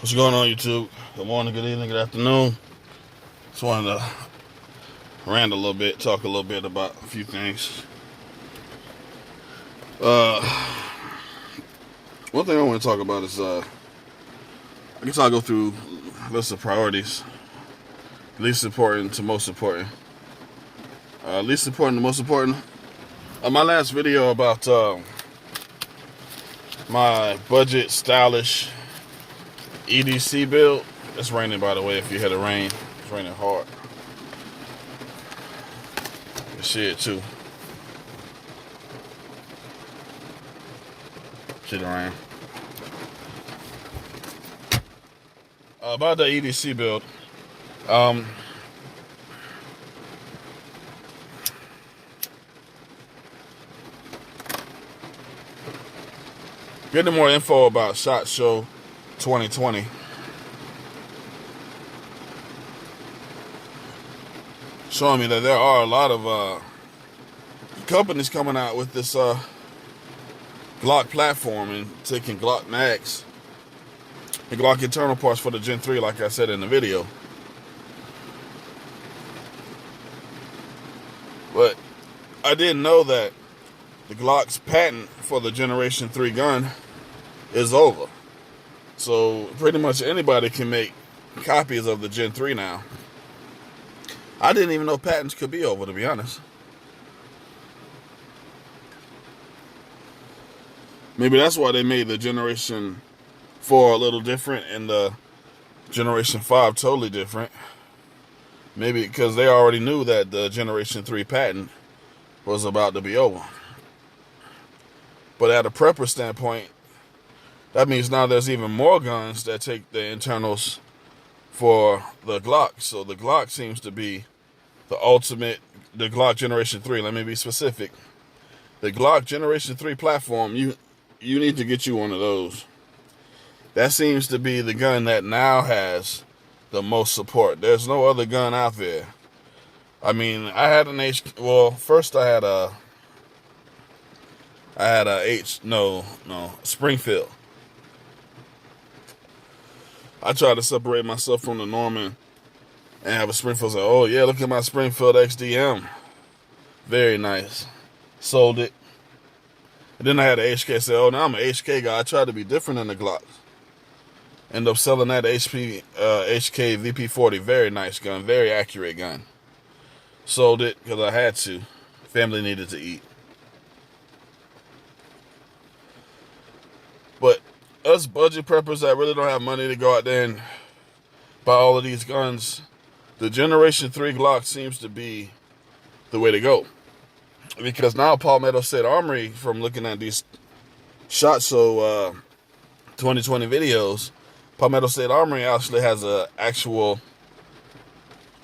What's going on, YouTube? Good morning, good evening, good afternoon. Just wanted to rant a little bit, talk a little bit about a few things. One thing I want to talk about is, I guess I'll go through a list of priorities. Least important to most important. Least important to most important. My last video about my budget, stylish EDC build. It's raining, by the way, if you hear the rain. It's raining hard. You can see it too. See the rain. About the EDC build. Getting more info about SHOT Show 2020. Showing me that there are a lot of companies coming out with this Glock platform and taking Glock mags and Glock internal parts for the Gen 3, like I said in the video. But I didn't know that the Glock's patent for the Generation 3 gun is over. So pretty much anybody can make copies of the Gen 3 now. I didn't even know patents could be over, to be honest. Maybe that's why they made the Generation 4 a little different and the Generation 5 totally different. Maybe because they already knew that the Generation 3 patent was about to be over. But at a prepper standpoint, that means now there's even more guns that take the internals for the Glock. So the Glock seems to be the ultimate, the Glock Generation 3. Let me be specific. The Glock Generation 3 platform, you need to get you one of those. That seems to be the gun that now has the most support. There's no other gun out there. I mean, I had an first I had a Springfield. I tried to separate myself from the norm and have a Springfield. Say, oh yeah, look at my Springfield XDM. Very nice. Sold it. And then I had an HK. Say, oh, now I'm an HK guy. I tried to be different than the Glock. End up selling that HK VP40. Very nice gun. Very accurate gun. Sold it because I had to. Family needed to eat. But us budget preppers that really don't have money to go out there and buy all of these guns, the Generation 3 Glock seems to be the way to go. Because now Palmetto State Armory, from looking at these SHOT Show 2020 videos, Palmetto State Armory actually has an actual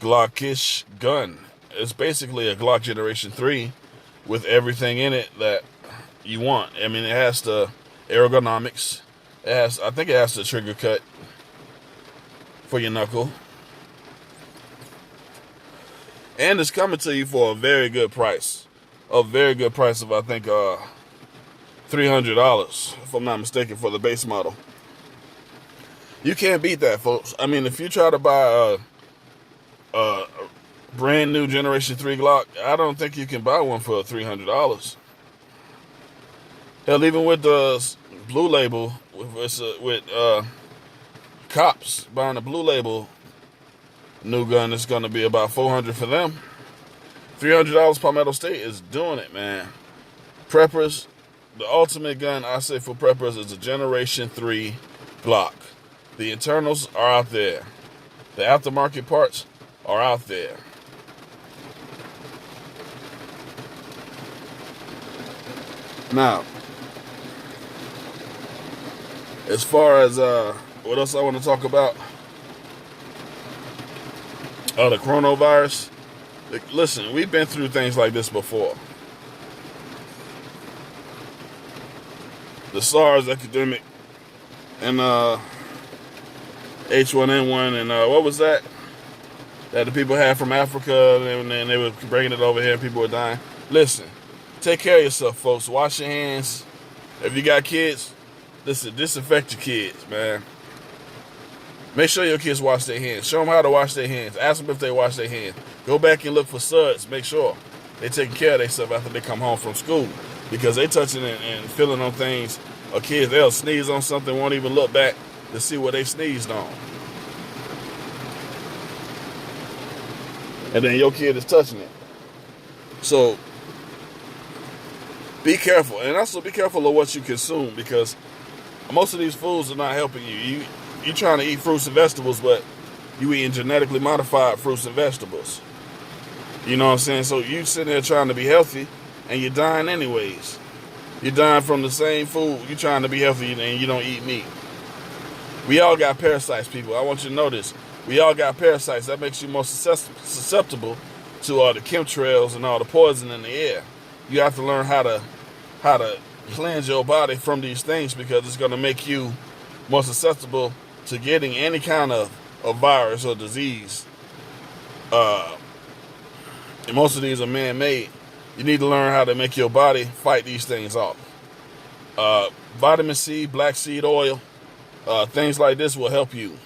Glockish gun. It's basically a Glock Generation 3 with everything in it that you want. I mean, it has the ergonomics. I think it has the trigger cut for your knuckle. And it's coming to you for a very good price. A very good price of, I think, $300, if I'm not mistaken, for the base model. You can't beat that, folks. I mean, if you try to buy a brand new Generation 3 Glock, I don't think you can buy one for $300. Hell, even with the blue label, with cops buying a blue label new gun, it's going to be about $400 for them. $300 Palmetto State is doing it, man. Preppers, the ultimate gun I say for preppers is a Generation 3 Glock. The internals are out there. The aftermarket parts are out there. Now, as far as what else I want to talk about, the Cronovirus. Listen, we've been through things like this before. The SARS epidemic and H1N1 and what was that the people had from Africa, and they were bringing it over here and people were dying. Listen, take care of yourself, folks. Wash your hands. If you got kids, listen, disinfect your kids, man. Make sure your kids wash their hands. Show them how to wash their hands. Ask them if they wash their hands. Go back and look for suds. Make sure they're taking care of themselves after they come home from school. Because they touching and feeling on things. Or kids, they'll sneeze on something, won't even look back to see what they sneezed on. And then your kid is touching it. So, be careful. And also be careful of what you consume, because most of these foods are not helping you. You're trying to eat fruits and vegetables, but you eating genetically modified fruits and vegetables. You know what I'm saying? So you sitting there trying to be healthy, and you're dying anyways. You're dying from the same food. You're trying to be healthy, and you don't eat meat. We all got parasites, people. I want you to know this. We all got parasites. That makes you more susceptible to all the chemtrails and all the poison in the air. You have to learn how to cleanse your body from these things, because it's going to make you more susceptible to getting any kind of virus or disease. And most of these are man-made. You need to learn how to make your body fight these things off. Vitamin C, black seed oil, things like this will help you.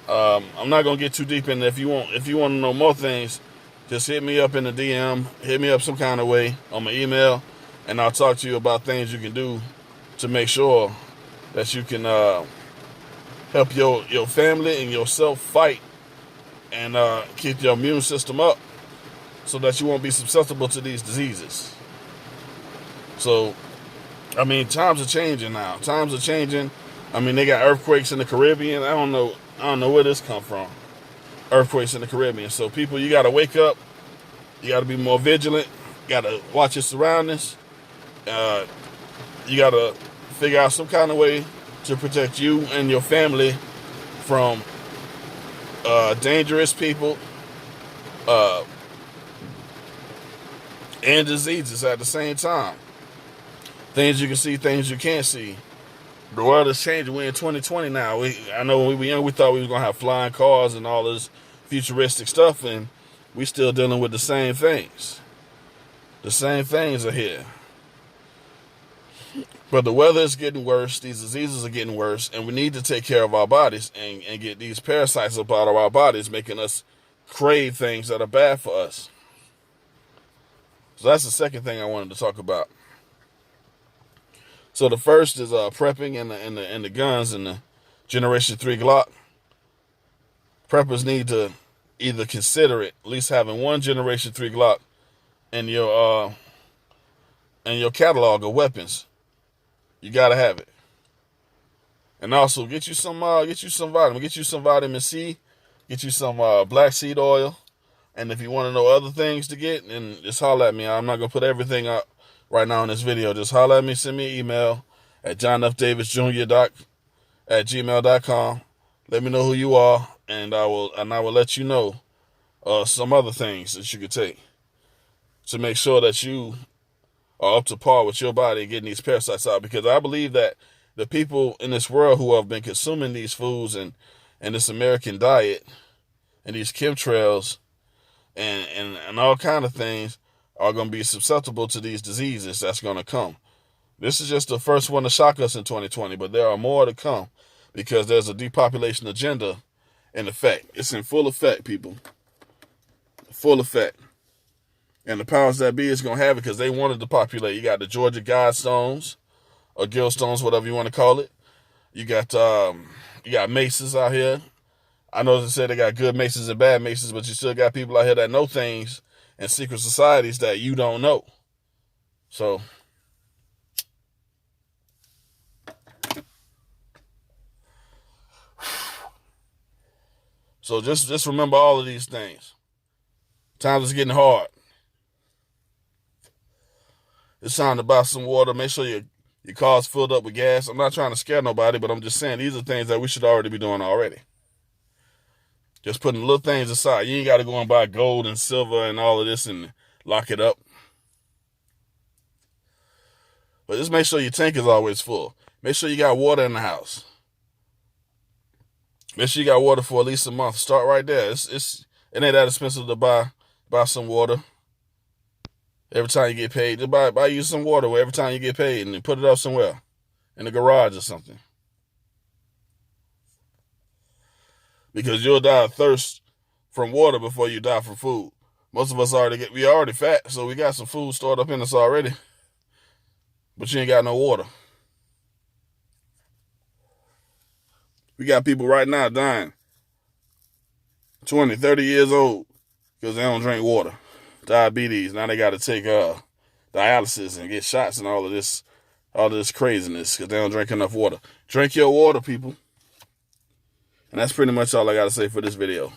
I'm not gonna get too deep in it. If you want to know more things, just hit me up in the DM. Hit me up some kind of way on my email, and I'll talk to you about things you can do to make sure that you can help your family and yourself fight and keep your immune system up, so that you won't be susceptible to these diseases. So, I mean, times are changing now. Times are changing. I mean, they got earthquakes in the Caribbean. I don't know where this come from. Earthquakes in the Caribbean. So, people, you got to wake up. You got to be more vigilant. You got to watch your surroundings. You got to figure out some kind of way to protect you and your family from dangerous people and diseases at the same time. Things you can see, things you can't see. The world is changing. We're in 2020 now. I know when we were young, we thought we were going to have flying cars and all this futuristic stuff, and we still dealing with the same things. The same things are here. But the weather is getting worse. These diseases are getting worse, and we need to take care of our bodies and get these parasites up out of our bodies, making us crave things that are bad for us. So that's the second thing I wanted to talk about. So the first is prepping and the guns and the Generation 3 Glock. Preppers need to either consider it, at least having one Generation 3 Glock in your catalog of weapons. You gotta have it. And also get you some vitamin. Get you some vitamin C. Get you some black seed oil. And if you want to know other things to get, then just holler at me. I'm not gonna put everything up right now in this video. Just holler at me. Send me an email at johnfdavisjr.@gmail.com. Let me know who you are, and I will let you know some other things that you could take to make sure that you are up to par with your body and getting these parasites out. Because I believe that the people in this world who have been consuming these foods and this American diet and these chemtrails and all kind of things are going to be susceptible to these diseases that's going to come. This is just the first one to shock us in 2020, but there are more to come, because there's a depopulation agenda in effect. It's in full effect, people. Full effect. And the powers that be is going to have it, because they wanted to populate. You got the Georgia Guidestones, or Guildstones, whatever you want to call it. You got Masons out here. I know they said they got good Masons and bad Masons, but you still got people out here that know things in secret societies that you don't know. So just remember all of these things. Times is getting hard. It's time to buy some water. Make sure your car's filled up with gas. I'm not trying to scare nobody, but I'm just saying these are things that we should already be doing already. Just putting little things aside. You ain't got to go and buy gold and silver and all of this and lock it up. But just make sure your tank is always full. Make sure you got water in the house. Make sure you got water for at least a month. Start right there. It ain't that expensive to buy some water. Every time you get paid, just buy you some water every time you get paid, and then put it up somewhere in the garage or something. because you'll die of thirst from water before you die from food. Most of us we already fat, so we got some food stored up in us already, but you ain't got no water. We got people right now dying, 20, 30 years old, because they don't drink water. Diabetes. Now they got to take dialysis and get shots and all of this craziness because they don't drink enough water. Drink your water, people. And that's pretty much all I got to say for this video.